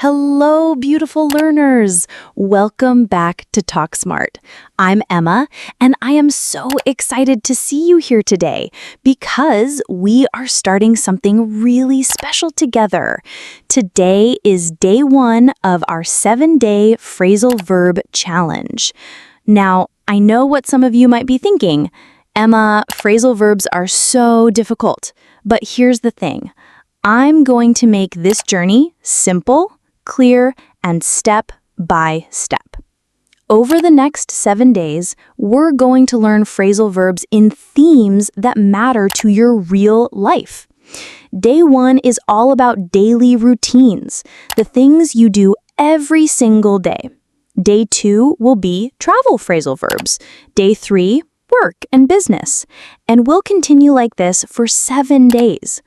Hello, beautiful learners! Welcome back to Talk Smart. I'm Emma, and I am so excited to see you here today because we are starting something really special together. Today is day 1 of our 7-day phrasal verb challenge. Now, I know what some of you might be thinking. Emma, phrasal verbs are so difficult. But here's the thing. I'm going to make this journey simple, clear, and step by step. Over the next 7 days, we're going to learn phrasal verbs in themes that matter to your real life. Day 1 is all about daily routines, the things you do every single day. Day 2 will be travel phrasal verbs. Day 3, work and business. And we'll continue like this for 7 days.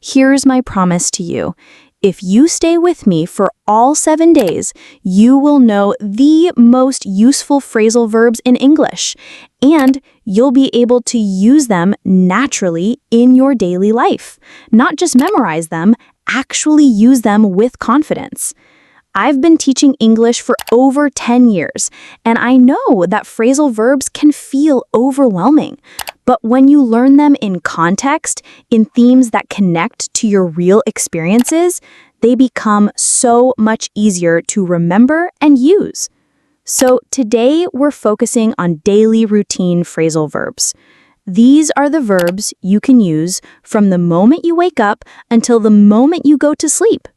Here's my promise to you. If you stay with me for all 7 days, you will know the most useful phrasal verbs in English, and you'll be able to use them naturally in your daily life. Not just memorize them, actually use them with confidence. I've been teaching English for over 10 years, and I know that phrasal verbs can feel overwhelming. But when you learn them in context, in themes that connect to your real experiences, they become so much easier to remember and use. So today we're focusing on daily routine phrasal verbs. These are the verbs you can use from the moment you wake up until the moment you go to sleep.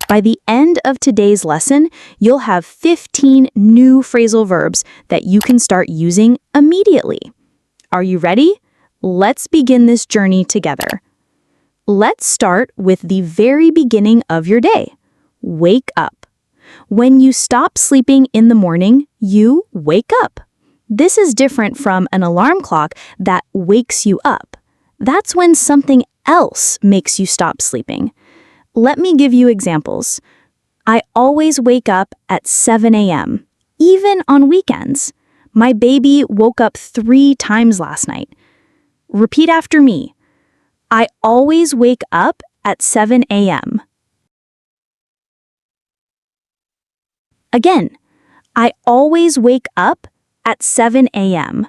By the end of today's lesson, you'll have 15 new phrasal verbs that you can start using immediately. Are you ready? Let's begin this journey together. Let's start with the very beginning of your day. Wake up. When you stop sleeping in the morning, you wake up. This is different from an alarm clock that wakes you up. That's when something else makes you stop sleeping. Let me give you examples. I always wake up at 7 a.m., even on weekends. My baby woke up 3 times last night. Repeat after me. I always wake up at 7 a.m. Again, I always wake up at 7 a.m.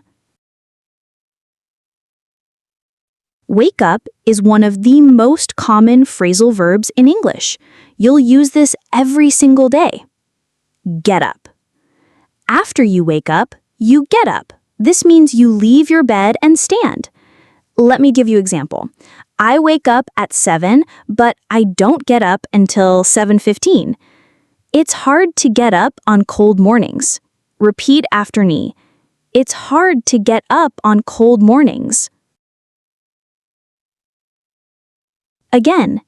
Wake up is one of the most common phrasal verbs in English. You'll use this every single day. Get up. After you wake up, you get up. This means you leave your bed and stand. Let me give you an example. I wake up at 7, but I don't get up until 7:15. It's hard to get up on cold mornings. Repeat after me. It's hard to get up on cold mornings. Again,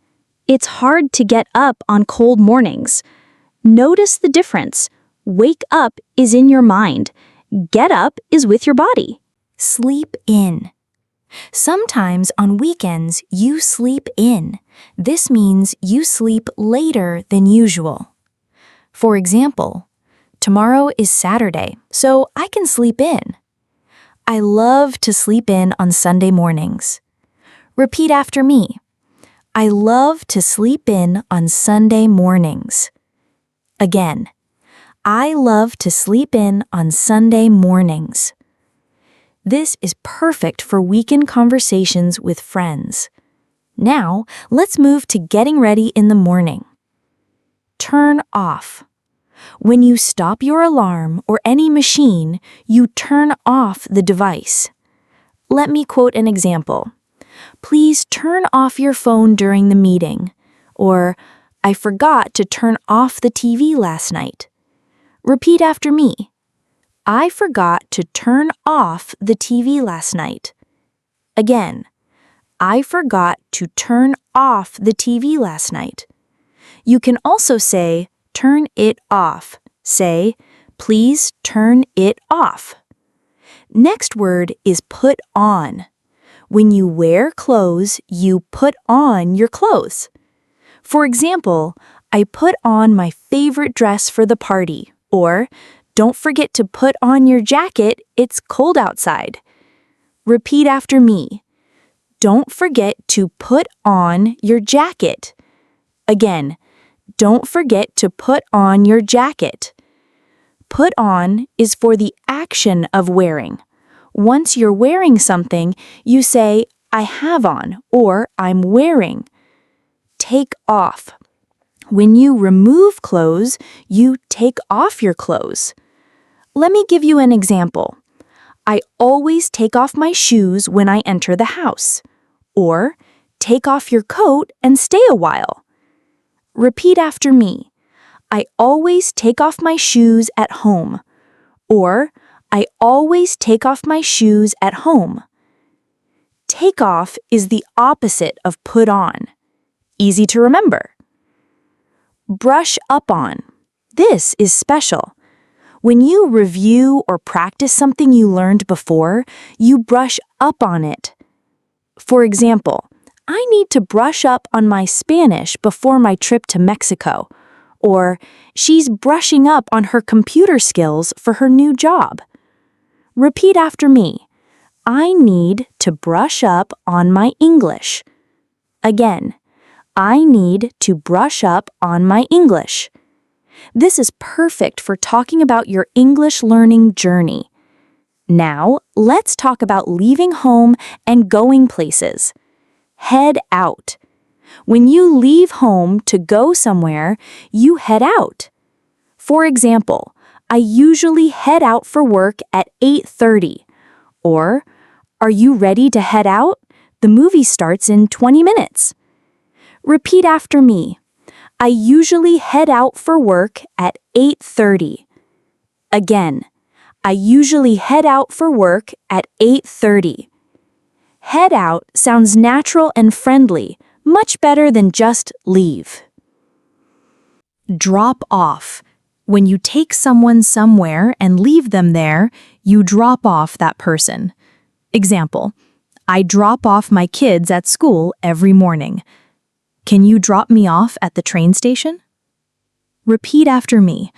it's hard to get up on cold mornings. Notice the difference. Wake up is in your mind. Get up is with your body. Sleep in. Sometimes on weekends, you sleep in. This means you sleep later than usual. For example, tomorrow is Saturday, so I can sleep in. I love to sleep in on Sunday mornings. Repeat after me. I love to sleep in on Sunday mornings. Again, I love to sleep in on Sunday mornings. This is perfect for weekend conversations with friends. Now, let's move to getting ready in the morning. Turn off. When you stop your alarm or any machine, you turn off the device. Let me quote an example. Please turn off your phone during the meeting. Or, I forgot to turn off the TV last night. Repeat after me. I forgot to turn off the TV last night. Again, I forgot to turn off the TV last night. You can also say, turn it off. Say, please turn it off. Next word is put on. When you wear clothes, you put on your clothes. For example, I put on my favorite dress for the party. Or, don't forget to put on your jacket, it's cold outside. Repeat after me. Don't forget to put on your jacket. Again, Don't forget to put on your jacket. Put on is for the action of wearing. Once you're wearing something, you say, I have on, or I'm wearing. Take off. When you remove clothes, you take off your clothes. Let me give you an example. I always take off my shoes when I enter the house. Or, take off your coat and stay a while. Repeat after me. I always take off my shoes at home. Or, I always take off my shoes at home. Take off is the opposite of put on. Easy to remember. Brush up on. This is special. When you review or practice something you learned before, you brush up on it. For example, I need to brush up on my Spanish before my trip to Mexico. Or, she's brushing up on her computer skills for her new job. Repeat after me. I need to brush up on my English. Again, I need to brush up on my English. This is perfect for talking about your English learning journey. Now, let's talk about leaving home and going places. Head out. When you leave home to go somewhere, you head out. For example, I usually head out for work at 8:30. Or, are you ready to head out? The movie starts in 20 minutes. Repeat after me. I usually head out for work at 8:30. Again, I usually head out for work at 8:30. Head out sounds natural and friendly, much better than just leave. Drop off. When you take someone somewhere and leave them there, you drop off that person. Example, I drop off my kids at school every morning. Can you drop me off at the train station? Repeat after me.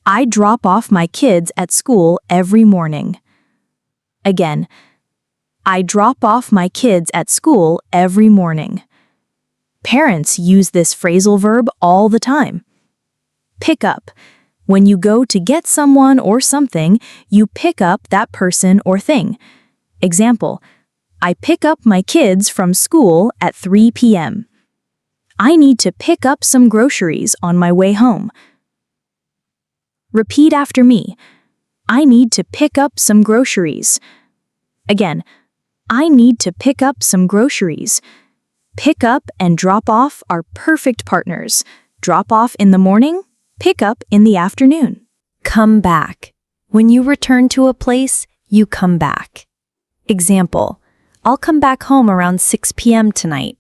I drop off my kids at school every morning. Again, I drop off my kids at school every morning. Parents use this phrasal verb all the time. Pick up. When you go to get someone or something, you pick up that person or thing. Example, I pick up my kids from school at 3 p.m. I need to pick up some groceries on my way home. Repeat after me. I need to pick up some groceries. Again, I need to pick up some groceries. Pick up and drop off are perfect partners. Drop off in the morning, pick up in the afternoon. Come back. When you return to a place, you come back. Example, I'll come back home around 6 p.m. tonight.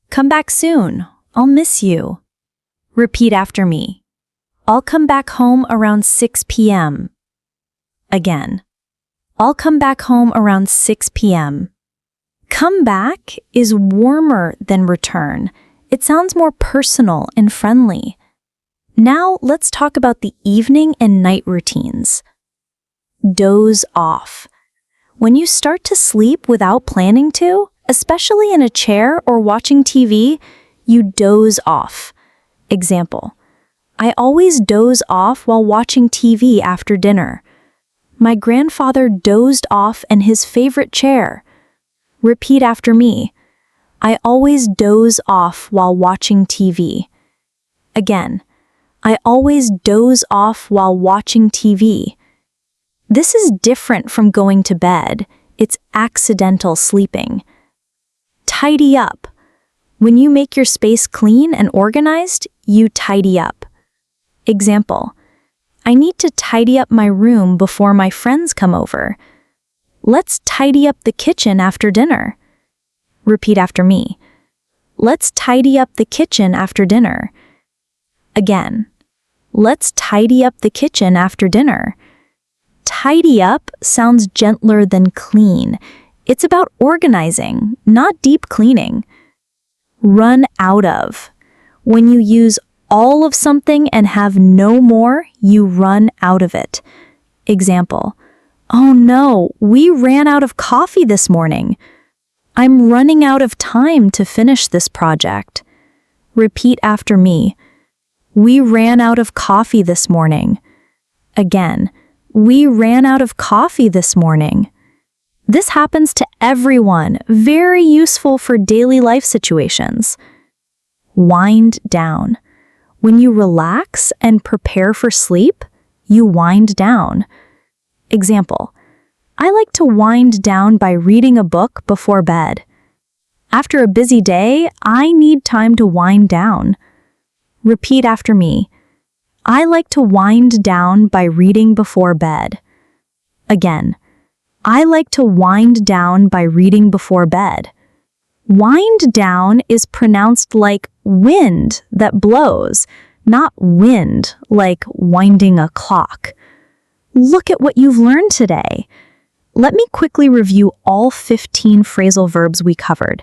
Come back soon. I'll miss you. Repeat after me. I'll come back home around 6 p.m. Again. I'll come back home around 6 p.m. Come back is warmer than return. It sounds more personal and friendly. Now let's talk about the evening and night routines. Doze off. When you start to sleep without planning to, especially in a chair or watching TV, you doze off. Example, I always doze off while watching TV after dinner. My grandfather dozed off in his favorite chair. Repeat after me. I always doze off while watching TV. Again, I always doze off while watching TV. This is different from going to bed. It's accidental sleeping. Tidy up. When you make your space clean and organized, you tidy up. Example, I need to tidy up my room before my friends come over. Let's tidy up the kitchen after dinner. Repeat after me. Let's tidy up the kitchen after dinner. Again, let's tidy up the kitchen after dinner. Tidy up sounds gentler than clean. It's about organizing, not deep cleaning. Run out of. When you use all of something and have no more, you run out of it. Example, oh no, we ran out of coffee this morning. I'm running out of time to finish this project. Repeat after me. We ran out of coffee this morning. Again, we ran out of coffee this morning. This happens to everyone, very useful for daily life situations. Wind down. When you relax and prepare for sleep, you wind down. Example, I like to wind down by reading a book before bed. After a busy day, I need time to wind down. Repeat after me. I like to wind down by reading before bed. Again, I like to wind down by reading before bed. Wind down is pronounced like wind that blows, not wind like winding a clock. Look at what you've learned today. Let me quickly review all 15 phrasal verbs we covered.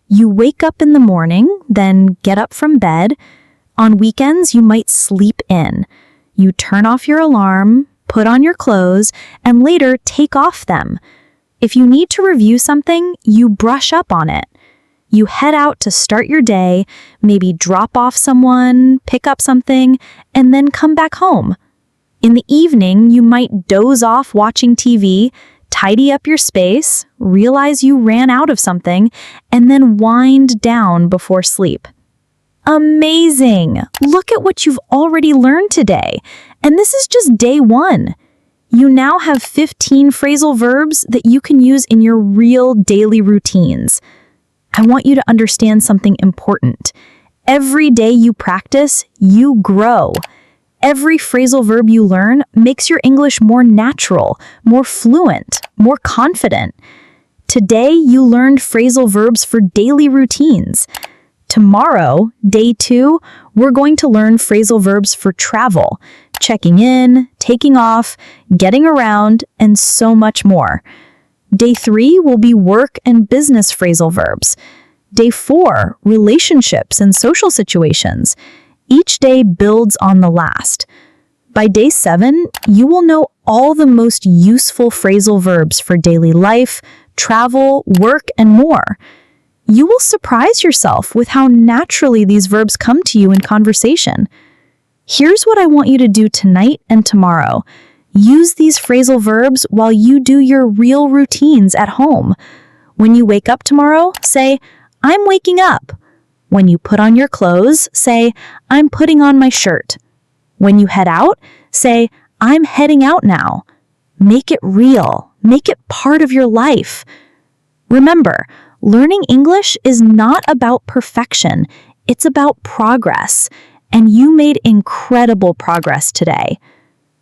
You wake up in the morning, then get up from bed. On weekends, you might sleep in. You turn off your alarm, put on your clothes, and later take off them. If you need to review something, you brush up on it. You head out to start your day, maybe drop off someone, pick up something, and then come back home. In the evening, you might doze off watching TV, tidy up your space, realize you ran out of something, and then wind down before sleep. Amazing! Look at what you've already learned today. And this is just day 1. You now have 15 phrasal verbs that you can use in your real daily routines. I want you to understand something important. Every day you practice, you grow. Every phrasal verb you learn makes your English more natural, more fluent, more confident. Today you learned phrasal verbs for daily routines. Tomorrow, day 2, we're going to learn phrasal verbs for travel, checking in, taking off, getting around, and so much more. Day 3 will be work and business phrasal verbs. Day 4, relationships and social situations. Each day builds on the last. By day 7, you will know all the most useful phrasal verbs for daily life, travel, work, and more. You will surprise yourself with how naturally these verbs come to you in conversation. Here's what I want you to do tonight and tomorrow. Use these phrasal verbs while you do your real routines at home. When you wake up tomorrow, say, I'm waking up. When you put on your clothes, say, I'm putting on my shirt. When you head out, say, I'm heading out now. Make it real. Make it part of your life. Remember, learning English is not about perfection. It's about progress. And you made incredible progress today.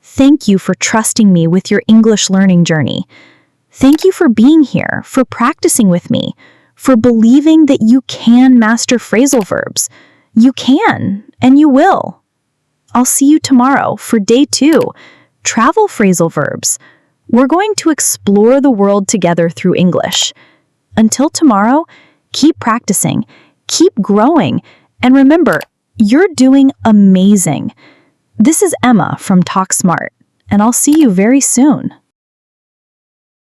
Thank you for trusting me with your English learning journey. Thank you for being here, for practicing with me, for believing that you can master phrasal verbs. You can, and you will. I'll see you tomorrow for day 2, travel phrasal verbs. We're going to explore the world together through English. Until tomorrow, keep practicing, keep growing, and remember, you're doing amazing. This is Emma from Talk Smart, and I'll see you very soon.